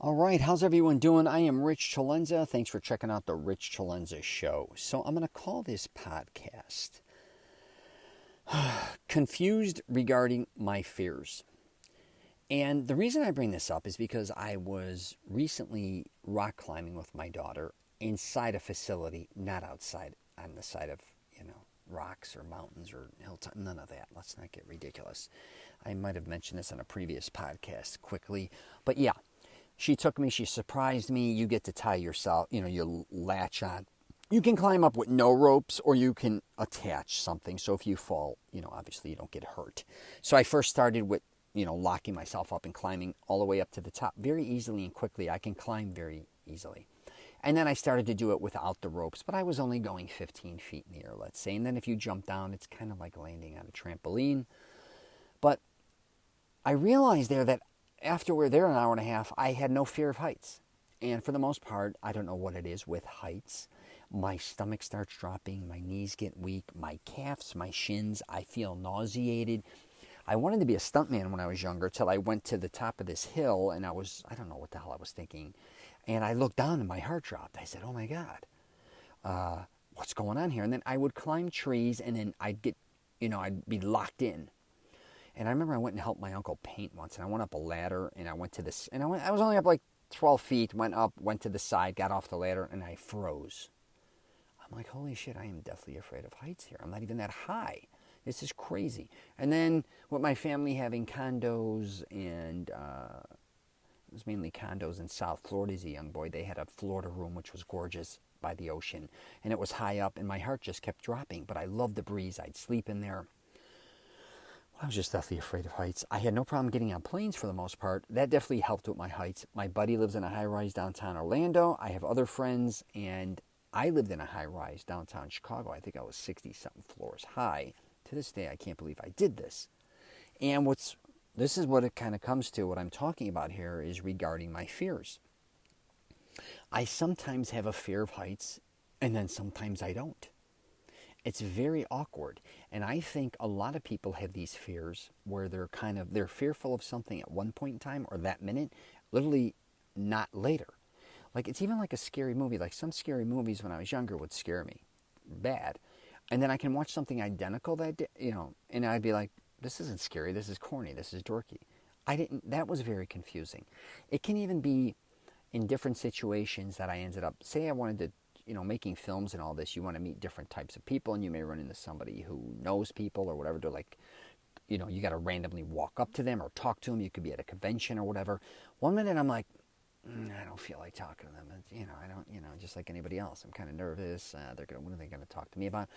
All right, how's everyone doing? I am Rich CELENZA. Thanks for checking out the Rich CELENZA show. So I'm going to call this podcast Confused Regarding My Fears. And the reason I bring this up is because I was recently rock climbing with my daughter inside a facility, not outside on the side of, rocks or mountains or hilltop. None of that. Let's not get ridiculous. I might have mentioned this on a previous podcast quickly. But yeah, she took me, she surprised me. You get to tie yourself, you latch on. You can climb up with no ropes or you can attach something. So if you fall, obviously you don't get hurt. So I first started with, locking myself up and climbing all the way up to the top very easily and quickly. I can climb very easily. And then I started to do it without the ropes, but I was only going 15 feet in the air, let's say. And then if you jump down, it's kind of like landing on a trampoline. But I realized there that after we're there an hour and a half, I had no fear of heights. And for the most part, I don't know what it is with heights. My stomach starts dropping, my knees get weak, my calves, my shins, I feel nauseated. I wanted to be a stuntman when I was younger till I went to the top of this hill and I don't know what the hell I was thinking. And I looked down and my heart dropped. I said, oh my God, what's going on here? And then I would climb trees and then I'd get, I'd be locked in. And I remember I went and helped my uncle paint once, and I went up a ladder, and I went to this, and I was only up like 12 feet, went up, went to the side, got off the ladder, and I froze. I'm like, holy shit, I am deathly afraid of heights here. I'm not even that high. This is crazy. And then with my family having condos, and it was mainly condos in South Florida as a young boy, they had a Florida room, which was gorgeous by the ocean, and it was high up, and my heart just kept dropping, but I loved the breeze. I'd sleep in there. I was just deathly afraid of heights. I had no problem getting on planes for the most part. That definitely helped with my heights. My buddy lives in a high-rise downtown Orlando. I have other friends, and I lived in a high-rise downtown Chicago. I think I was 60-something floors high. To this day, I can't believe I did this. And this is what it kind of comes to. What I'm talking about here is regarding my fears. I sometimes have a fear of heights, and then sometimes I don't. It's very awkward. And I think a lot of people have these fears where they're fearful of something at one point in time or that minute, literally not later. Like it's even like a scary movie. Like some scary movies when I was younger would scare me bad. And then I can watch something identical and I'd be like, this isn't scary, this is corny, this is dorky. That was very confusing. It can even be in different situations that I ended up, say I wanted to, making films and all this, you want to meet different types of people, and you may run into somebody who knows people or whatever. They're like, you got to randomly walk up to them or talk to them. You could be at a convention or whatever. One minute I'm like, I don't feel like talking to them. I don't, just like anybody else. I'm kind of nervous. What are they going to talk to me about?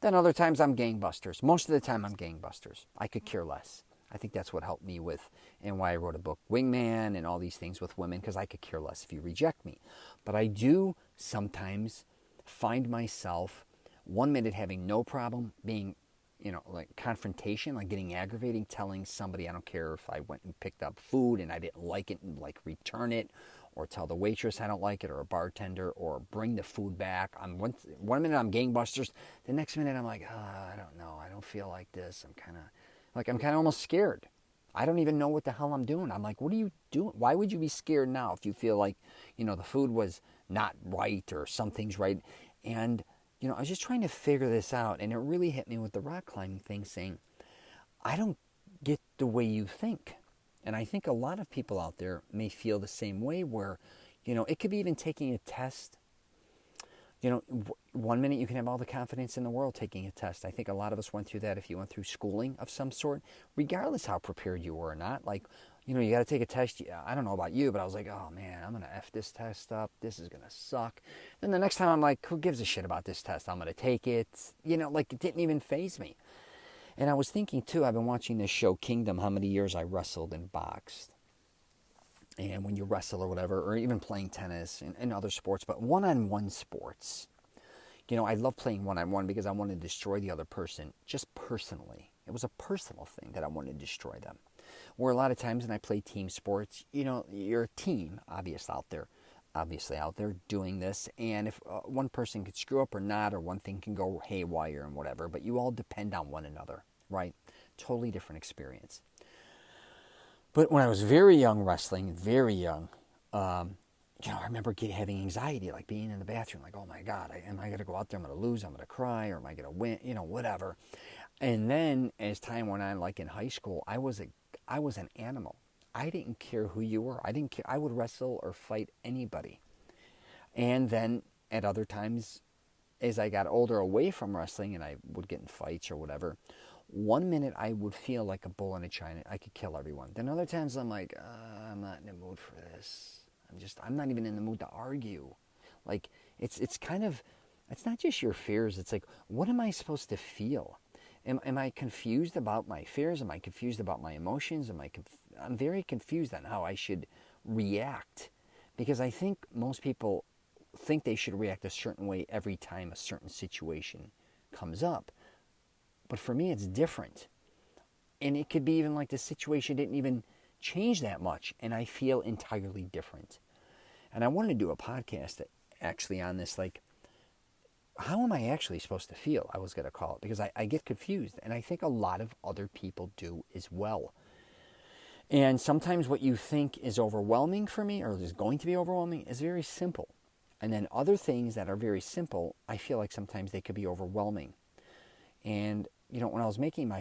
Then other times I'm gangbusters. Most of the time I'm gangbusters. I could care less. I think that's what helped me with, and why I wrote a book, Wingman, and all these things with women, because I could care less if you reject me. But I do sometimes find myself one minute having no problem being, like confrontation, like getting aggravating, telling somebody, I don't care if I went and picked up food and I didn't like it, and like return it, or tell the waitress I don't like it, or a bartender, or bring the food back. One minute I'm gangbusters, the next minute I'm like, I don't know, I don't feel like this. I'm kind of almost scared. I don't even know what the hell I'm doing. I'm like, what are you doing? Why would you be scared now if you feel like, the food was not right or something's right? And, I was just trying to figure this out. And it really hit me with the rock climbing thing, saying, I don't get the way you think. And I think a lot of people out there may feel the same way where, it could be even taking a test. One minute you can have all the confidence in the world taking a test. I think a lot of us went through that if you went through schooling of some sort, regardless how prepared you were or not. Like, you got to take a test. I don't know about you, but I was like, oh man, I'm going to F this test up. This is going to suck. Then the next time I'm like, who gives a shit about this test? I'm going to take it. Like it didn't even faze me. And I was thinking too, I've been watching this show Kingdom, how many years I wrestled and boxed. And when you wrestle or whatever, or even playing tennis and other sports, but one-on-one sports, I love playing one-on-one because I want to destroy the other person just personally. It was a personal thing that I wanted to destroy them. Where a lot of times when I play team sports, you're a team, obviously out there doing this. And if one person could screw up or not, or one thing can go haywire and whatever, but you all depend on one another, right? Totally different experience. But when I was very young wrestling, very young, I remember having anxiety, like being in the bathroom, like, oh my God, am I going to go out there? I'm going to lose. I'm going to cry, or am I going to win? Whatever. And then as time went on, like in high school, I was an animal. I didn't care who you were. I didn't care. I would wrestle or fight anybody. And then at other times, as I got older away from wrestling and I would get in fights or whatever, one minute I would feel like a bull in a china. I could kill everyone. Then other times I'm like, I'm not in the mood for this. I'm not even in the mood to argue. Like, it's not just your fears. It's like, what am I supposed to feel? Am I confused about my fears? Am I confused about my emotions? I'm very confused on how I should react, because I think most people think they should react a certain way every time a certain situation comes up. But for me, it's different. And it could be even like the situation didn't even change that much, and I feel entirely different. And I wanted to do a podcast actually on this, like, how am I actually supposed to feel? I was going to call it, because I get confused, and I think a lot of other people do as well. And sometimes what you think is overwhelming for me, or is going to be overwhelming, is very simple. And then other things that are very simple, I feel like sometimes they could be overwhelming. And, when I was making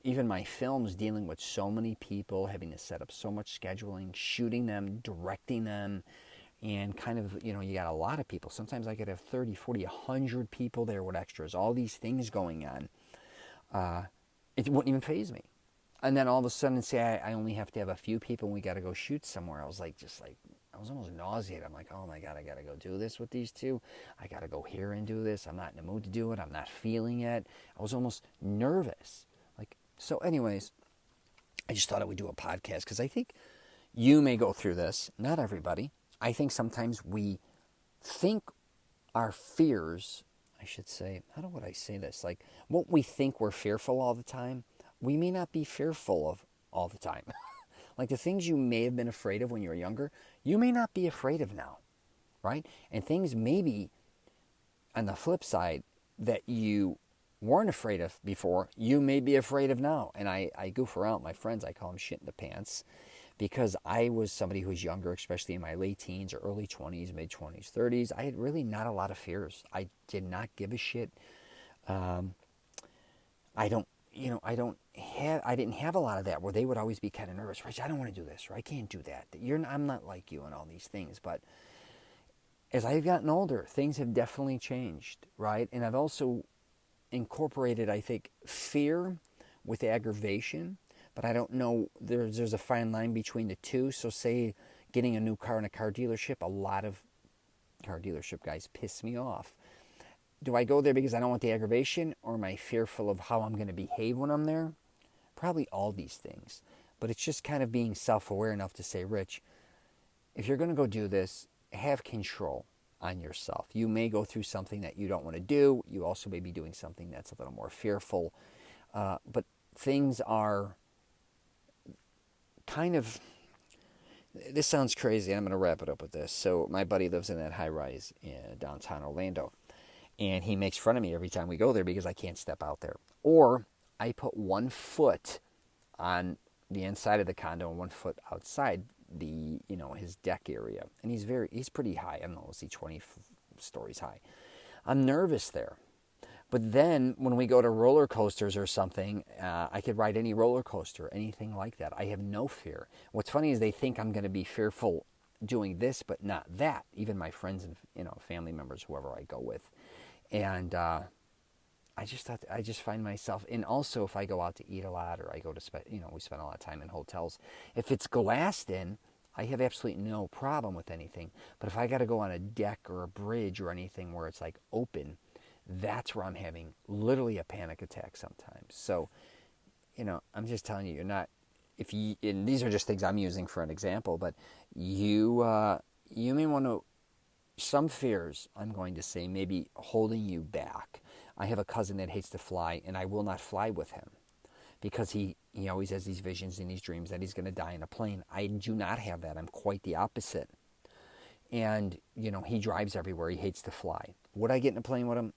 even my films, dealing with so many people, having to set up so much scheduling, shooting them, directing them, and kind of, you got a lot of people. Sometimes I could have 30, 40, 100 people there with extras, all these things going on. It wouldn't even faze me. And then all of a sudden say I only have to have a few people and we got to go shoot somewhere. I was almost nauseated. I'm like, oh my God, I got to go do this with these two. I got to go here and do this. I'm not in the mood to do it. I'm not feeling it. I was almost nervous. So anyways, I just thought I would do a podcast because I think you may go through this. Not everybody. I think sometimes we think our fears, I should say, how would I say this? Like, what we think we're fearful all the time, we may not be fearful of all the time. Like the things you may have been afraid of when you were younger, you may not be afraid of now, right? And things maybe on the flip side that you weren't afraid of before, you may be afraid of now. And I goof around my friends, I call them shit in the pants, because I was somebody who was younger, especially in my late teens or early 20s, mid 20s, 30s. I had really not a lot of fears. I did not give a shit. I didn't have a lot of that where they would always be kind of nervous. Rich, I don't want to do this, or I can't do that. I'm not like you and all these things. But as I've gotten older, things have definitely changed, right? And I've also incorporated, I think, fear with aggravation. But I don't know, there's a fine line between the two. So say getting a new car in a car dealership, a lot of car dealership guys piss me off. Do I go there because I don't want the aggravation, or am I fearful of how I'm going to behave when I'm there? Probably all these things. But it's just kind of being self-aware enough to say, Rich, if you're going to go do this, have control on yourself. You may go through something that you don't want to do. You also may be doing something that's a little more fearful. But things are kind of... This sounds crazy, and I'm going to wrap it up with this. So my buddy lives in that high-rise in downtown Orlando. And he makes fun of me every time we go there because I can't step out there. Or I put 1 foot on the inside of the condo and 1 foot outside the, his deck area. And he's pretty high. I don't know, is he 20 stories high? I'm nervous there. But then when we go to roller coasters or something, I could ride any roller coaster, anything like that. I have no fear. What's funny is they think I'm going to be fearful doing this, but not that. Even my friends and family members, whoever I go with. And I just find myself, and also if I go out to eat a lot, or I go to we spend a lot of time in hotels. If it's glassed in, I have absolutely no problem with anything. But if I got to go on a deck or a bridge or anything where it's like open, that's where I'm having literally a panic attack sometimes. So, I'm just telling you, you're not. And these are just things I'm using for an example, but you may want to. Some fears, I'm going to say, may be holding you back. I have a cousin that hates to fly, and I will not fly with him because he always has these visions and these dreams that he's going to die in a plane. I do not have that. I'm quite the opposite. And, he drives everywhere. He hates to fly. Would I get in a plane with him?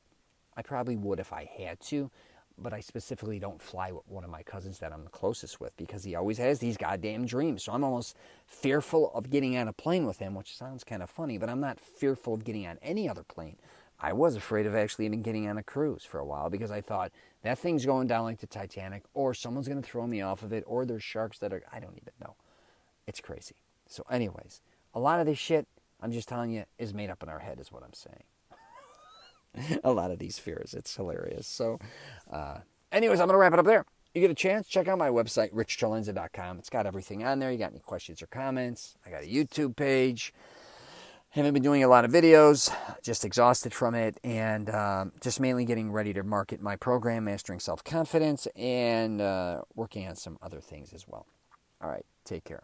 I probably would if I had to, but I specifically don't fly with one of my cousins that I'm the closest with because he always has these goddamn dreams. So I'm almost fearful of getting on a plane with him, which sounds kind of funny, but I'm not fearful of getting on any other plane. I was afraid of actually even getting on a cruise for a while because I thought that thing's going down like the Titanic, or someone's going to throw me off of it, or there's sharks that are, I don't even know. It's crazy. So anyways, a lot of this shit, I'm just telling you, is made up in our head is what I'm saying. A lot of these fears. It's hilarious. So anyways, I'm going to wrap it up there. You get a chance, check out my website, richcelenza.com. It's got everything on there. You got any questions or comments? I got a YouTube page. Haven't been doing a lot of videos, just exhausted from it, and just mainly getting ready to market my program, Mastering Self-Confidence, and working on some other things as well. All right, take care.